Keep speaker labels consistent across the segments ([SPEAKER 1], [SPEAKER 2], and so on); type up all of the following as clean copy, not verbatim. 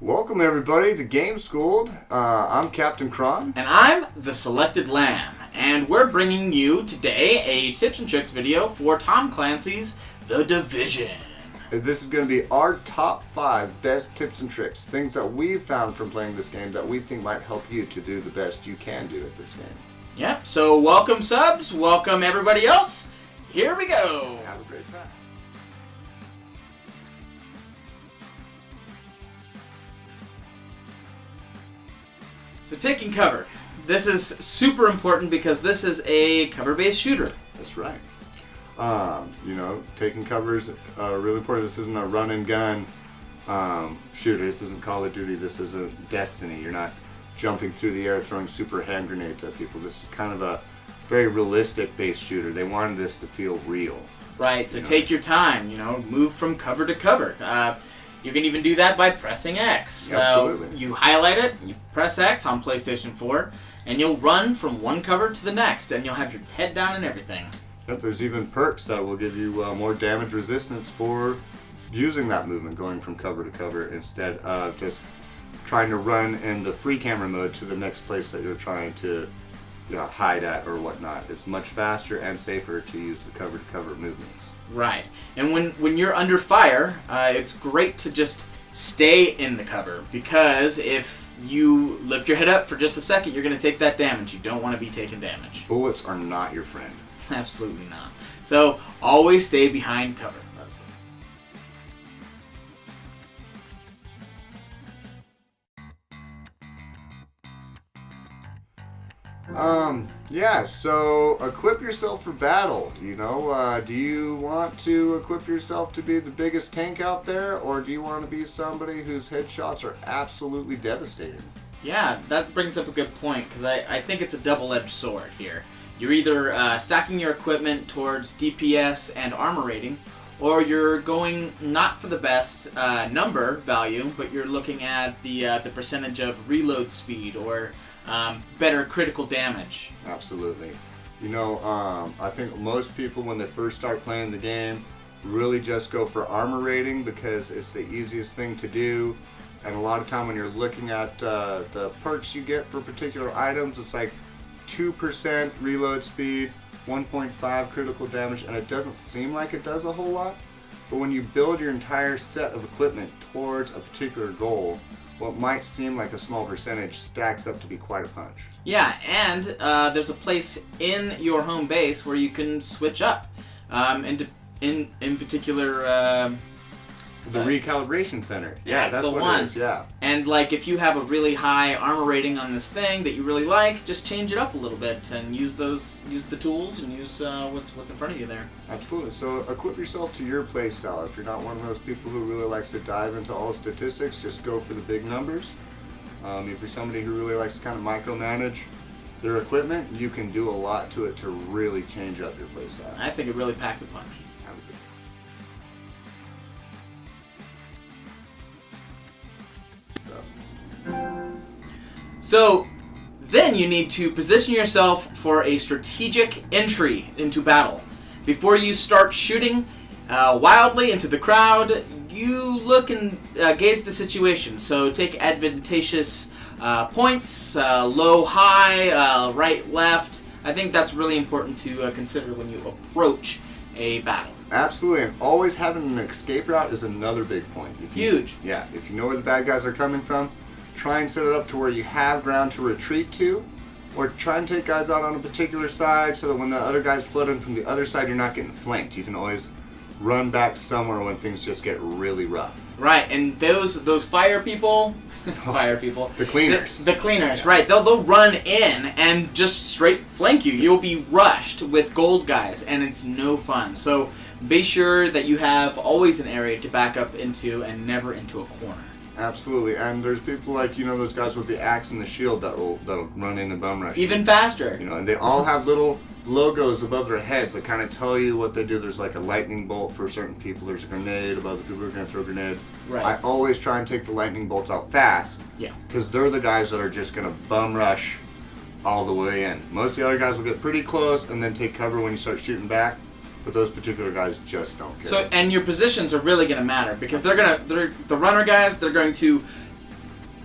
[SPEAKER 1] Welcome everybody to Gameskooled. I'm Captain Kron.
[SPEAKER 2] And I'm the Selected Lamb. And we're bringing you today a tips and tricks video for Tom Clancy's The Division.
[SPEAKER 1] This is going to be our top 5 best tips and tricks. Things that we've found from playing this game that we think might help you to do the best you can do at this game.
[SPEAKER 2] Yep, so welcome subs, welcome everybody else. Here we go.
[SPEAKER 1] Have a great time.
[SPEAKER 2] So taking cover. This is super important because this is a cover-based shooter.
[SPEAKER 1] That's right. Taking cover is really important. This isn't a run and gun shooter. This isn't Call of Duty. This isn't Destiny. You're not jumping through the air throwing super hand grenades at people. This is kind of a very realistic based shooter. They wanted this to feel real.
[SPEAKER 2] Right, so take your time, move from cover to cover. You can even do that by pressing X.
[SPEAKER 1] Absolutely.
[SPEAKER 2] You highlight it, you press X on PlayStation 4, and you'll run from one cover to the next, and you'll have your head down and everything.
[SPEAKER 1] Yep, there's even perks that will give you more damage resistance for using that movement, going from cover to cover, instead of just trying to run in the free camera mode to the next place that you're trying to hide at or whatnot. It's much faster and safer to use the cover to cover movements.
[SPEAKER 2] Right, and when you're under fire, it's great to just stay in the cover, because if you lift your head up for just a second, you're going to take that damage. You don't want to be taking damage.
[SPEAKER 1] Bullets are not your friend.
[SPEAKER 2] Absolutely not. So always stay behind cover.
[SPEAKER 1] That's right. So equip yourself for battle. Do you want to equip yourself to be the biggest tank out there, or do you want to be somebody whose headshots are absolutely devastating?
[SPEAKER 2] Yeah, that brings up a good point, because I think it's a double-edged sword here. You're either stacking your equipment towards DPS and armor rating, or you're going not for the best number value, but you're looking at the percentage of reload speed or better critical damage.
[SPEAKER 1] Absolutely. I think most people, when they first start playing the game, really just go for armor rating because it's the easiest thing to do. And a lot of time when you're looking at the perks you get for particular items, it's like 2% reload speed, 1.5 critical damage, and it doesn't seem like it does a whole lot. But when you build your entire set of equipment towards a particular goal, what might seem like a small percentage stacks up to be quite a punch.
[SPEAKER 2] Yeah, and there's a place in your home base where you can switch up. In particular,
[SPEAKER 1] the recalibration center.
[SPEAKER 2] Yeah,
[SPEAKER 1] that's
[SPEAKER 2] the
[SPEAKER 1] what
[SPEAKER 2] one.
[SPEAKER 1] it is. Yeah.
[SPEAKER 2] And if you have a really high armor rating on this thing that you really like, just change it up a little bit and use the tools and use what's in front of you there.
[SPEAKER 1] Absolutely. So equip yourself to your play style. If you're not one of those people who really likes to dive into all statistics, just go for the big numbers. If you're somebody who really likes to kind of micromanage their equipment, you can do a lot to it to really change up your play style.
[SPEAKER 2] I think it really packs a punch. So then you need to position yourself for a strategic entry into battle. Before you start shooting wildly into the crowd, you look and gauge the situation. So take advantageous points, low, high, right, left. I think that's really important to consider when you approach a battle.
[SPEAKER 1] Absolutely, and always having an escape route is another big point.
[SPEAKER 2] Huge.
[SPEAKER 1] Yeah, if you know where the bad guys are coming from, try and set it up to where you have ground to retreat to, or try and take guys out on a particular side so that when the other guys flood in from the other side, you're not getting flanked. You can always run back somewhere when things just get really rough.
[SPEAKER 2] Right, and those fire people,
[SPEAKER 1] the cleaners.
[SPEAKER 2] The cleaners, right. They'll run in and just straight flank you. You'll be rushed with gold guys, and it's no fun. So be sure that you have always an area to back up into and never into a corner.
[SPEAKER 1] Absolutely, and there's people like, those guys with the axe and the shield that'll run in and bum rush.
[SPEAKER 2] Even faster.
[SPEAKER 1] And they all have little logos above their heads that kind of tell you what they do. There's like a lightning bolt for certain people. There's a grenade above the people who are going to throw grenades.
[SPEAKER 2] Right.
[SPEAKER 1] I always try and take the lightning bolts out fast.
[SPEAKER 2] Yeah.
[SPEAKER 1] Because they're the guys that are just going to bum rush all the way in. Most of the other guys will get pretty close and then take cover when you start shooting back. But those particular guys just don't care.
[SPEAKER 2] So, and your positions are really going to matter, because the runner guys, they're going to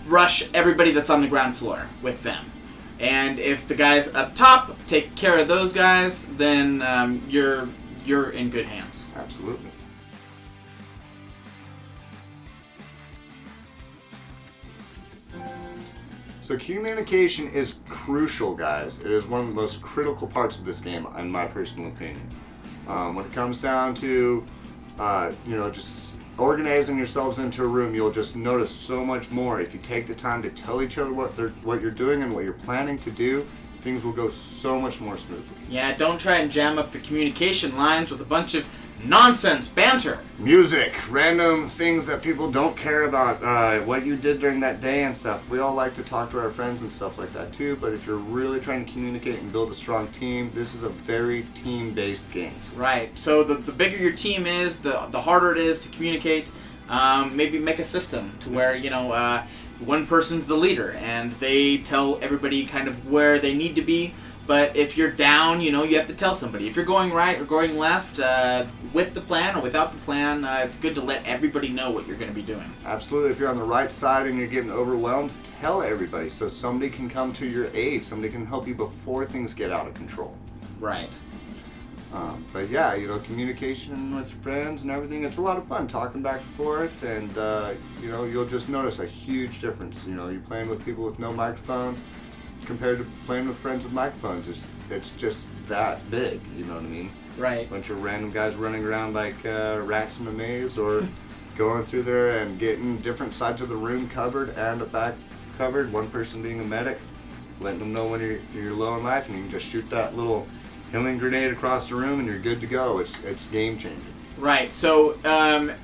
[SPEAKER 2] rush everybody that's on the ground floor with them. And if the guys up top take care of those guys, then you're in good hands.
[SPEAKER 1] Absolutely. So communication is crucial, guys. It is one of the most critical parts of this game, in my personal opinion. When it comes down to, just organizing yourselves into a room, you'll just notice so much more. If you take the time to tell each other what you're doing and what you're planning to do, things will go so much more smoothly.
[SPEAKER 2] Yeah, don't try and jam up the communication lines with a bunch of nonsense banter.
[SPEAKER 1] Music, random things that people don't care about, what you did during that day and stuff. We all like to talk to our friends and stuff like that too, but if you're really trying to communicate and build a strong team, this is a very team-based game.
[SPEAKER 2] Right. So the bigger your team is, the harder it is to communicate. Maybe make a system to where, one person's the leader and they tell everybody kind of where they need to be. But if you're down, you have to tell somebody. If you're going right or going left, with the plan or without the plan, it's good to let everybody know what you're going to be doing.
[SPEAKER 1] Absolutely. If you're on the right side and you're getting overwhelmed, tell everybody so somebody can come to your aid. Somebody can help you before things get out of control.
[SPEAKER 2] Right.
[SPEAKER 1] But yeah, communication with friends and everything, it's a lot of fun talking back and forth, and you'll just notice a huge difference. You're playing with people with no microphone compared to playing with friends with microphones. It's just that big, you know what I mean?
[SPEAKER 2] Right.
[SPEAKER 1] A bunch of random guys running around like rats in a maze, or going through there and getting different sides of the room covered and a back covered, one person being a medic, letting them know when you're low on life, and you can just shoot that little healing grenade across the room and you're good to go. It's game changing.
[SPEAKER 2] Right. So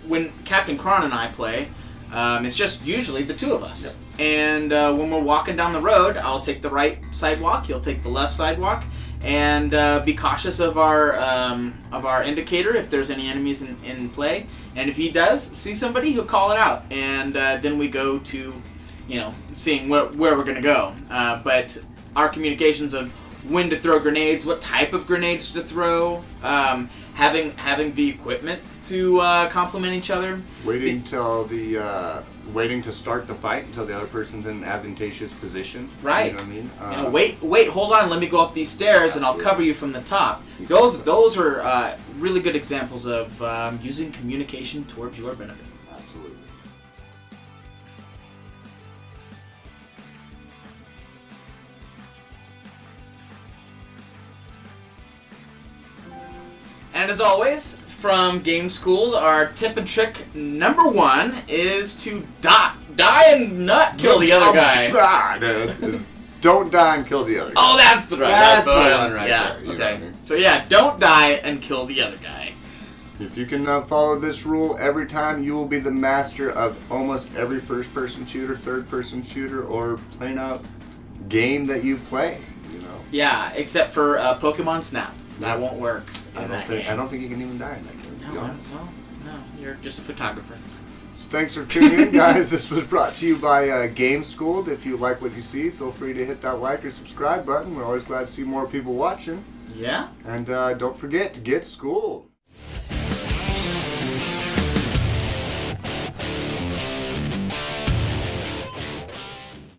[SPEAKER 2] when Captain Kron and I play, it's just usually the two of us.
[SPEAKER 1] Yep.
[SPEAKER 2] And when we're walking down the road, I'll take the right sidewalk, he'll take the left sidewalk, and be cautious of our indicator if there's any enemies in play. And if he does see somebody, he'll call it out, and then we go to, seeing where we're going to go. But our communications of when to throw grenades, what type of grenades to throw, having the equipment to complement each other.
[SPEAKER 1] Waiting to start the fight until the other person's in an advantageous position.
[SPEAKER 2] Right.
[SPEAKER 1] You know what I mean?
[SPEAKER 2] Wait, hold on, let me go up these stairs and I'll cover you from the top. Those are really good examples of using communication towards your benefit.
[SPEAKER 1] Absolutely.
[SPEAKER 2] And as always, from Gameskooled, our tip and trick number 1 is to die and not kill the other guy.
[SPEAKER 1] Don't die and kill the other guy.
[SPEAKER 2] Oh, that's the
[SPEAKER 1] one right
[SPEAKER 2] yeah,
[SPEAKER 1] there.
[SPEAKER 2] Okay. So yeah, don't die and kill the other guy.
[SPEAKER 1] If you can follow this rule every time, you will be the master of almost every first-person shooter, third-person shooter, or plain out game that you play.
[SPEAKER 2] Yeah, except for Pokemon Snap. That won't work.
[SPEAKER 1] I don't think you can even die in that game, to be honest.
[SPEAKER 2] Well, no, you're just a photographer.
[SPEAKER 1] So thanks for tuning in, guys. This was brought to you by Gameskooled. If you like what you see, feel free to hit that like or subscribe button. We're always glad to see more people watching.
[SPEAKER 2] Yeah.
[SPEAKER 1] And don't forget to get schooled.